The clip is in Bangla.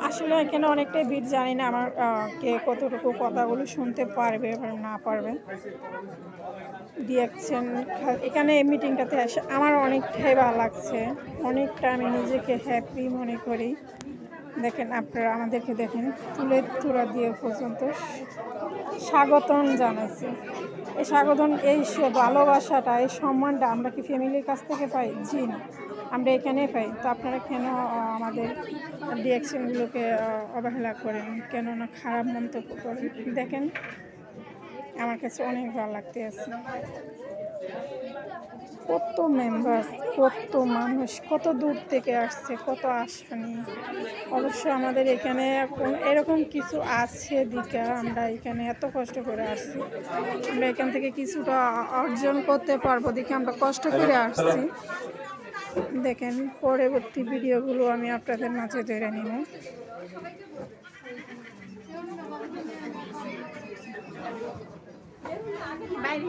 আসলে এখানে অনেকটাই ভিড়, জানি না আমার কে কতটুকু কথাগুলো শুনতে পারবে বা না পারবে। দেখছেন এখানে এই মিটিংটাতে এসে আমার অনেকটাই ভালো লাগছে, অনেকটা আমি নিজেকে হ্যাপি মনে করি। দেখেন আপনারা আমাদেরকে দেখেন ফুলের তোড়া দিয়ে পর্যন্ত স্বাগতম জানাইছে। এই স্বাগতম, এই ভালোবাসাটা, এই সম্মানটা আমরা কি ফ্যামিলির কাছ থেকে পাই? জি না, আমরা এখানেই পাই। তো আপনারা কেন আমাদের রিয়াকশনগুলোকে অবহেলা করেন, কেন না খারাপ মন্তব্য করেন? দেখেন আমার কাছে অনেক ভালো লাগতে আছে। কত মেম্বার, কত মানুষ, কত দূর থেকে আসছে, কত আশা নিয়ে। অবশ্য আমাদের এখানে এরকম কিছু আছে দিকে আমরা এখানে এত কষ্ট করে আসছি, আমরা এখান থেকে কিছুটা অর্জন করতে পারবো দেখে আমরা কষ্ট করে আসছি। দেখেন পরবর্তী ভিডিওগুলো আমি আপনাদের মাঝে ধরে নিব। বাইরে